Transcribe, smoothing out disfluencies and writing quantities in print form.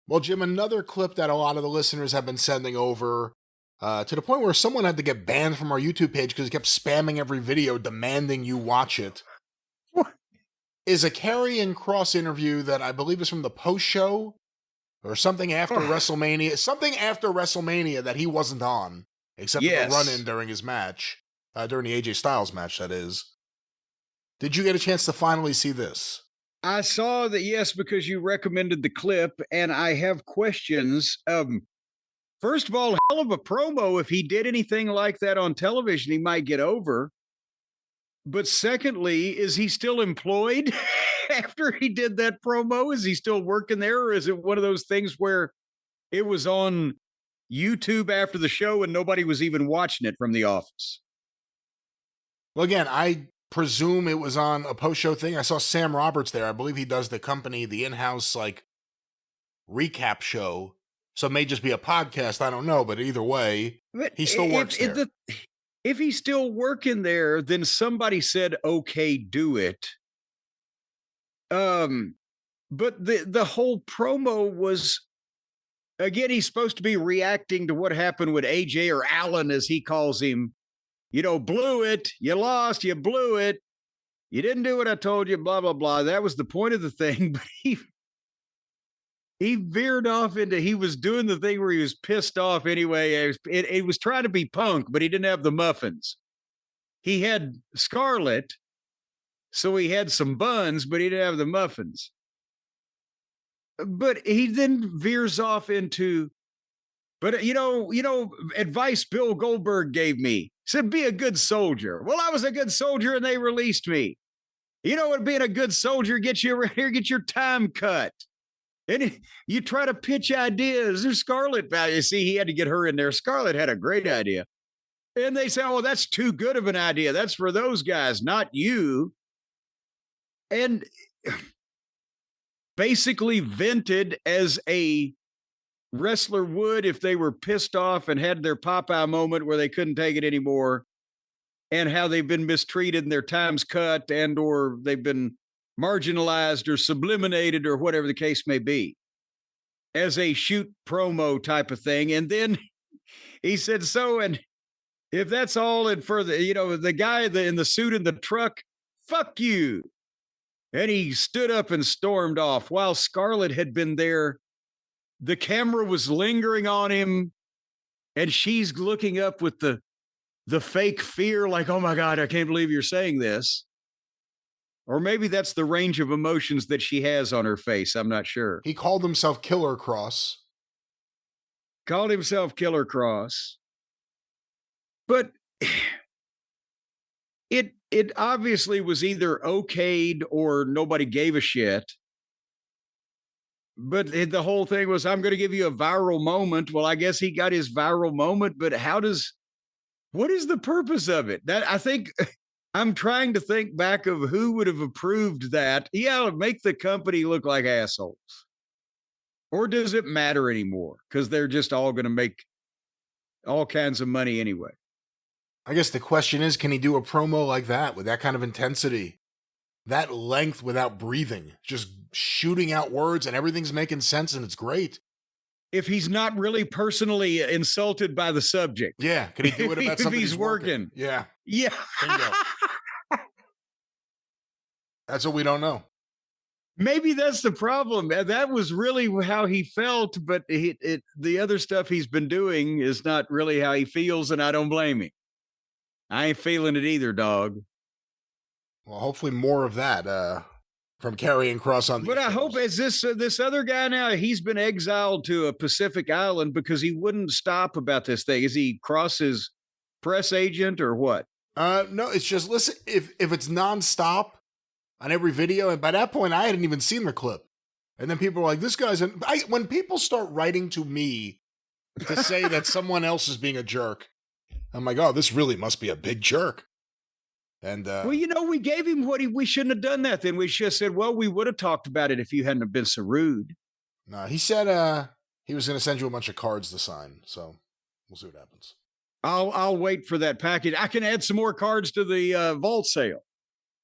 Well, Jim, another clip that a lot of the listeners have been sending over to the point where someone had to get banned from our YouTube page because he kept spamming every video demanding you watch it. What? Is a Karrion Kross interview that I believe is from the post show or something after WrestleMania. Something after WrestleMania that he wasn't on, except for the run-in during his match, during the AJ Styles match, that is. Did you get a chance to finally see this? I saw that, yes, because you recommended the clip, and I have questions. First of all, hell of a promo. If he did anything like that on television, he might get over. But secondly, is he still employed after he did that promo? Is he still working there? Or is it one of those things where it was on YouTube after the show and nobody was even watching it from the office? Well, again, I presume it was on a post-show thing. I saw Sam Roberts there. I believe he does the in-house, recap show. So it may just be a podcast. I don't know. But either way, he still works there. If he's still working there, then somebody said, okay, do it. But the whole promo was, again, he's supposed to be reacting to what happened with AJ, or Allen, as he calls him. Blew it, you lost, you blew it, you didn't do what I told you, blah, blah, blah. That was the point of the thing. But he veered off into, he was doing the thing where he was pissed off anyway. It was trying to be Punk, but he didn't have the muffins. He had Scarlett, so he had some buns, but he didn't have the muffins. But he then veers off into, but advice Bill Goldberg gave me. He said, be a good soldier. Well, I was a good soldier and they released me. You know what being a good soldier gets you around here, get your time cut. And you try to pitch ideas. There's Scarlett value. See, he had to get her in there. Scarlett had a great idea. And they say, oh, that's too good of an idea. That's for those guys, not you. And basically vented as a wrestler would if they were pissed off and had their Popeye moment where they couldn't take it anymore, and how they've been mistreated and their time's cut, and or they've been marginalized or subliminated or whatever the case may be, as a shoot promo type of thing. And then he said, so, and if that's all, and for the guy in the suit in the truck, fuck you. And he stood up and stormed off while Scarlett had been there. The camera was lingering on him, and she's looking up with the fake fear, like, oh my God, I can't believe you're saying this. Or maybe that's the range of emotions that she has on her face. I'm not sure. He called himself Killer Kross. Called himself Killer Kross. But it obviously was either okayed or nobody gave a shit. But the whole thing was, I'm going to give you a viral moment. Well, I guess he got his viral moment, but what is the purpose of it? That, I think, I'm trying to think back of who would have approved that. Yeah, make the company look like assholes. Or does it matter anymore? Because they're just all going to make all kinds of money anyway. I guess the question is, can he do a promo like that with that kind of intensity? That length without breathing, just shooting out words and everything's making sense and it's great. If he's not really personally insulted by the subject. Yeah. Can he do it about something he's working? Yeah. Yeah. That's what we don't know. Maybe that's the problem. That was really how he felt, but the other stuff he's been doing is not really how he feels, and I don't blame him. I ain't feeling it either, dog. Well, hopefully more of that from Karrion Kross on the But I hope as this other guy now, he's been exiled to a Pacific island because he wouldn't stop about this thing. Is he Kross's press agent or what? No, it's just, listen, if it's nonstop on every video, and by that point I hadn't even seen the clip. And then people are like, this guy's when people start writing to me to say that someone else is being a jerk, I'm like, oh, this really must be a big jerk. And well, we gave him we shouldn't have done that. Then we should have said, well, we would have talked about it if you hadn't have been so rude. No, he said he was going to send you a bunch of cards to sign. So we'll see what happens. I'll wait for that package. I can add some more cards to the vault sale.